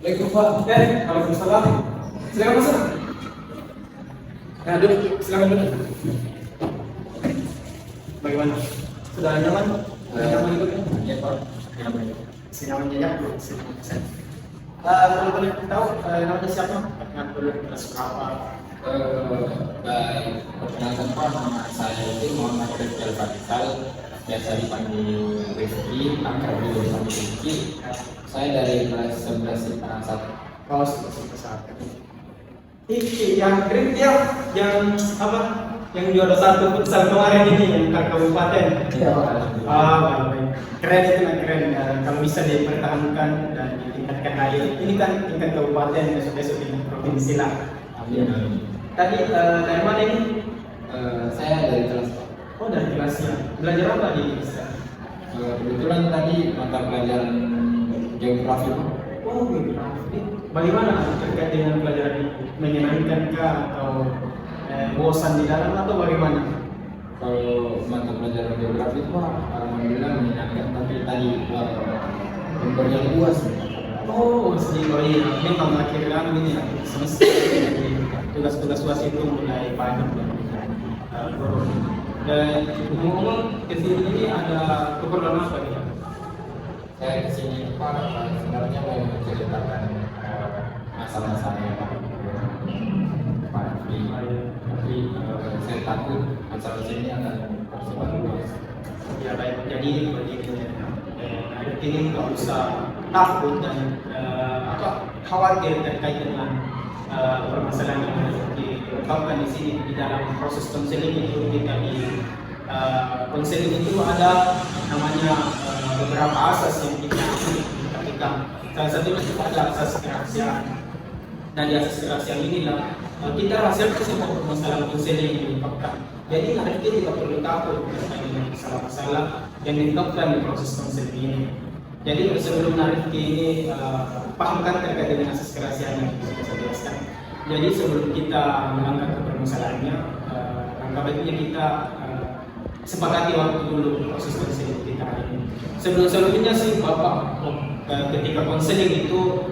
Waalaikumsalam. Waalaikumsalam. Silakan masuk. Nah, duduk. Silakan duduk. Bagaimana? Sudah nyaman? Sudah nyaman itu? Ya, Pak. Nyaman. Si namanya ya? Kalau boleh tahu namanya siapa? Dengan dulu kelas berapa? Baik, perkenalkan Pak, nama saya itu Muhammad Rizal Faisal, biasa dipanggil Rizky, akrab juga dipanggil Rizky. Saya dari kelas 11 IPA 1. Oh, sudah saat ini. Yang keren dia, yang apa? Yang juara satu futsal kemarin ini yang ke kabupaten. Baik. Keren itu, keren. Kalau bisa dipertahankan dan ditingkatkan lagi. Ini kan tingkat kabupaten, besok-besok tingkat provinsi lah. Amin. Tadi dari mana ini? Saya dari kelas. Oh, dari kelasnya. Belajar apa di kelasnya? Kebetulan tadi mata pelajaran geografi. Oh, geografi. Bagaimana terkait dengan pelajaran ini? Menyenangkankah atau bosan di dalam atau bagaimana? Kalau mata pelajaran geografi itu alhamdulillah menyenangkan, tapi tadi pemberian luas. Oh, sedih. Oh iya, memang akhir kami ini semester tugas-tugas UAS itu mulai banyak dan ngomong kesini ini ada keperluan apa ya? Saya kesini Pak, sebenarnya mau menceritakan masalah-masalah Pak. Tapi saya takut masalah ini akan tersebar luas. Ya baik, jadi ini nggak usah takut dan khawatir terkait dengan permasalahan yang harus diungkapkan di sini. Di dalam proses konseling itu kita di konseling itu ada namanya beberapa asas yang kita perhatikan. Salah satunya itu ada asas kerahasiaan. Dan di asas kerahasiaan inilah kita rahasiakan semua permasalahan konseling yang diungkapkan. Jadi hari ini tidak perlu takut terkait dengan masalah-masalah yang diungkapkan di proses konseling ini. Jadi sebelum Rifki ini pahamkan terkait dengan asas kerahasiaan yang bisa saya jelaskan. Jadi sebelum kita melangkah ke permasalahannya, langkah baiknya kita sepakati waktu dulu proses konseling kita hari ini. Sebelumnya sih Bapak, ketika konseling itu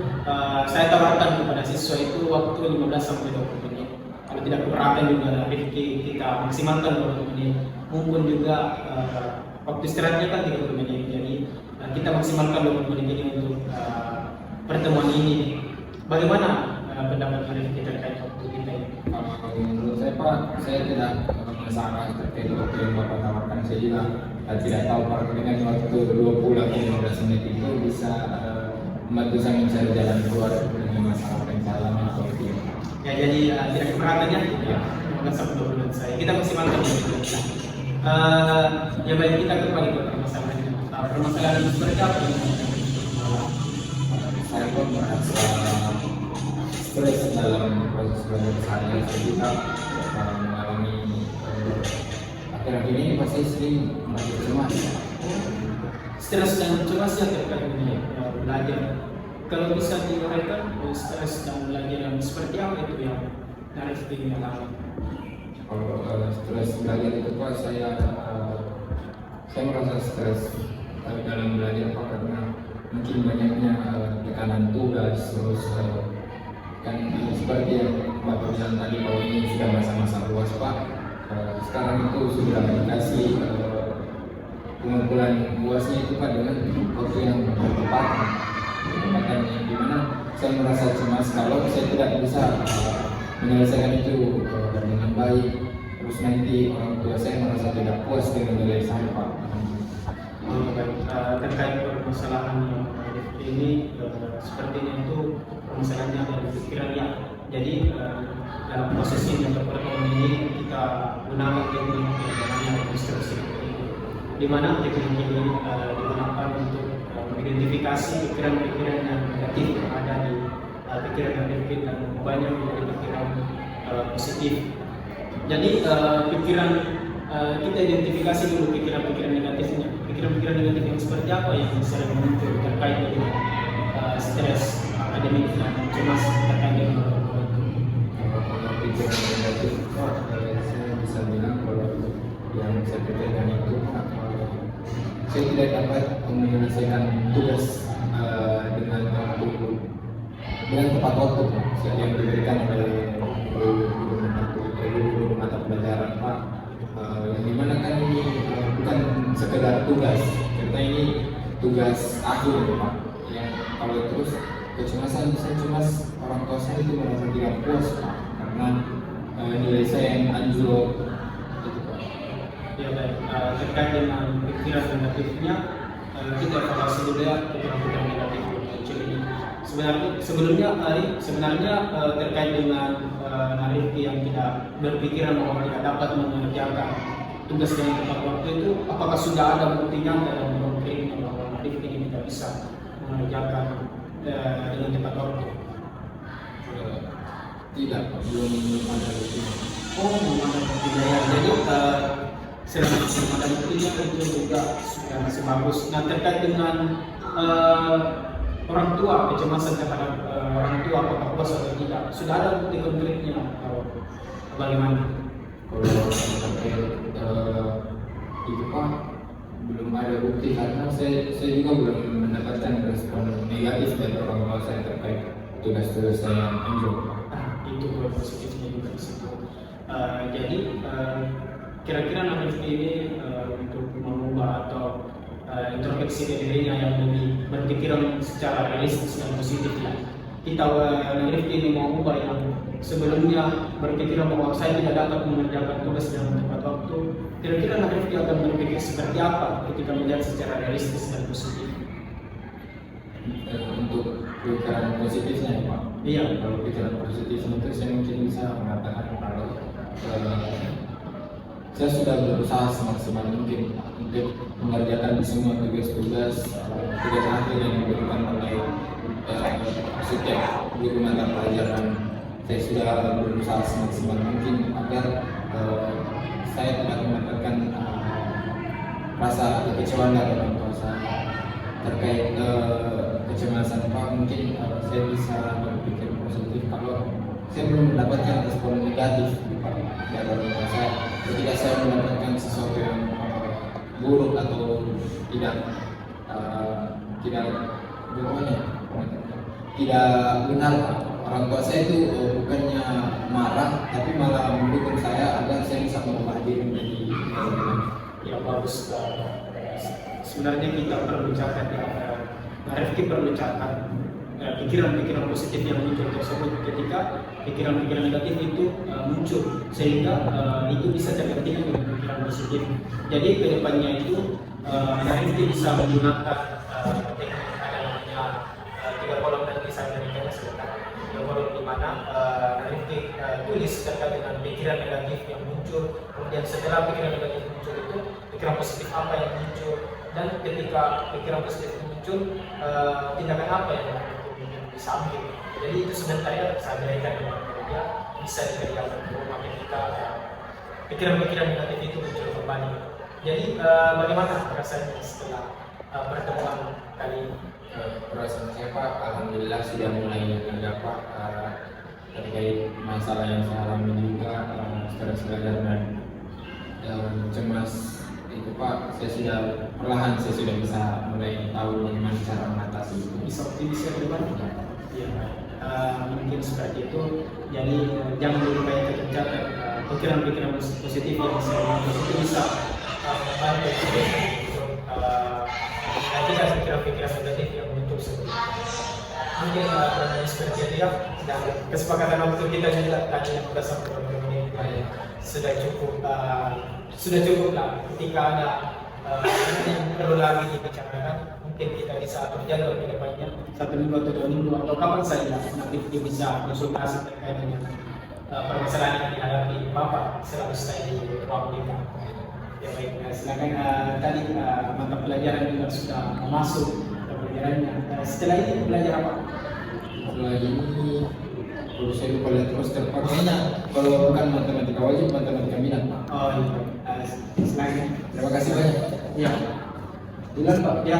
saya tawarkan kepada siswa itu waktu 15 sampai 20 menit. Kalau tidak keberatan juga Rifki kita maksimalkan 20 menit. Mungkin juga waktu istirahatnya kan 30 menit. Jadi kita maksimalkan 20 menit ini untuk pertemuan ini. Bagaimana pendapat Rifki terkait waktu kita ini? Menurut saya Pak, saya tidak masalah terkait waktu yang Bapak tawarkan. Saya juga tidak tahu Pak, dengan waktu 20 atau 15 menit itu bisa membantu saya mencari jalan keluar dengan masalah pencalonan atau tidak. Ya, jadi tidak keberatannya ya, bukan sampai 20 menit saya. Kita maksimalkan 20 menit. Ya baik, kita kembali ke permasalahan. Permasalahan seperti apa? Saya pun merasa stres dalam proses belajar saya juga mengalami akhir-akhir ini pasti sering merasa cemas. Stres dan cemas ya terkait dengan belajar. Kalau bisa diuraikan stres dan belajar yang seperti apa itu yang harus dialami? Kalau stres belajar itu Pak, saya merasa stres dalam belajar Pak, karena mungkin banyaknya tekanan tugas, terus kan seperti yang Bapak bilang tadi bahwa ini sudah masa-masa luas Pak. Sekarang itu sudah dikasih pengumpulan luasnya itu Pak dengan waktu yang tepat, yang dimana saya merasa cemas kalau saya tidak bisa menyelesaikan itu dengan baik. Terus nanti orang tua saya merasa tidak puas dengan nilai saya Pak. Terkait permasalahan yang ini sepertinya itu permasalahannya dari pikiran ya. Jadi dalam proses ini atau pertemuan ini kita gunakan teknik yang namanya rekonstruksi, di mana teknik ini digunakan untuk mengidentifikasi pikiran-pikiran yang negatif yang ada di pikiran yang negatif dan banyak menjadi pikiran positif. Jadi pikiran kita identifikasi dulu pikiran-pikiran negatifnya. Pikiran-pikiran negatif yang seperti apa yang sering muncul terkait dengan stres akademik dan cemas terkait dengan pikiran negatif saya bisa bilang kalau yang saya pikirkan itu saya tidak dapat menyelesaikan tugas dengan waktu dengan tepat waktu yang diberikan oleh guru mata pelajaran Pak. Yang dimana kan ini bukan sekedar tugas, karena ini tugas akhir Pak. Yang kalau terus kecemasan saya cemas, orang tua saya itu merasa tidak puas Pak, karena nilai saya yang anjlok itu Pak. Ya baik, terkait dengan pikiran negatifnya, kita evaluasi dulu ya pikiran negatif yang muncul ini. Sebenarnya terkait dengan Rifki yang tidak berpikiran bahwa tidak dapat mengerjakan tugas dengan tepat waktu itu, apakah sudah ada bukti nyata dan konkret bahwa Rifki ini tidak bisa mengerjakan dengan tepat waktu? Tidak, belum ada bukti. Oh, belum ada buktinya ya. Jadi selama ada buktinya itu juga sudah masih bagus. Nah, terkait dengan orang tua, kecemasan terhadap orang tua apakah puas atau tidak, sudah ada bukti konkretnya atau bagaimana? Kalau sampai itu Pak, belum ada bukti karena saya juga belum mendapatkan respon negatif dari orang tua saya terkait tugas-tugas saya yang anjlok. Itu poin positifnya juga di situ. Jadi kira-kira Rifki ini untuk mengubah atau introspeksi dirinya yang lebih berpikiran secara realistis dan positif ya. Kita Rifki ini mau ubah yang sebelumnya berpikiran bahwa saya tidak dapat mengerjakan tugas dengan tepat waktu. Kira-kira Rifki akan berpikir seperti apa ketika melihat secara realistis dan positif? Untuk pikiran positifnya ya Pak. Iya. Kalau pikiran positifnya itu saya mungkin bisa mengatakan kalau saya sudah berusaha semaksimal mungkin untuk mengerjakan semua tugas akhir yang diberikan oleh setiap guru mata pelajaran. Saya sudah berusaha semaksimal mungkin agar saya tidak mendapatkan rasa kekecewaan dari orang tua saya terkait kecemasan Pak. Mungkin saya bisa berpikir positif kalau saya belum mendapatkan respon negatif dari orang tua saya. Ketika saya mendapatkan sesuatu yang buruk atau tidak benar, orang tua saya itu bukannya marah tapi malah mendukung saya agar saya bisa mengubah diri menjadi ya bagus. Sebenarnya kita perlu catat ya, Rifki perlu catat pikiran-pikiran positif yang muncul tersebut. Ketika pikiran-pikiran negatif itu muncul, sehingga itu bisa tergantikan dengan pikiran positif. Jadi kedepannya itu Rifki bisa menggunakan teknik ada namanya 3 kolom dan bisa diberikannya sebentar. 3 kolom di mana Rifki tulis terkait dengan pikiran negatif yang muncul, kemudian setelah pikiran negatif muncul itu pikiran positif apa yang muncul, dan ketika pikiran positif muncul tindakan apa yang bisa ambil. Jadi itu sebentar ya saya berikan dengan kerja bisa dikerjakan di rumah ketika pikiran-pikiran negatif itu muncul kembali. Jadi bagaimana perasaannya setelah pertemuan kali ini? Perasaan saya Pak, alhamdulillah sudah mulai reda Pak terkait masalah yang saya alami juga, stres belajar dan cemas itu Pak. Saya sudah bisa mulai tahu bagaimana cara mengatasi itu. Bisa optimis ke depan? Ya, mungkin seperti itu. Jadi jangan dulu kayak tercatat pikiran-pikiran positif yang saya itu bisa membantu tidak pikiran-pikiran negatif yang muncul sebelumnya. Mungkin seperti itu ya. Dan kesepakatan waktu kita juga tadi sudah sampai 20 menit sudah cukup lah. Ketika ada yang perlu lagi dibicarakan, mungkin kita bisa berjalan ke depannya 1 minggu atau 2 minggu atau kapan saja nanti kita bisa konsultasi terkait dengan permasalahan yang dihadapi Bapak selalu stay di ruang kita. Ya baik, silakan tadi mata pelajaran juga sudah masuk ke pelajarannya. Setelah ini belajar apa? Setelah ini kalau saya lupa lihat terus terpakainya kalau bukan matematika wajib, matematika minat. Oh iya, silakan. Terima kasih banyak. Ya, Dilan Pak. Ya.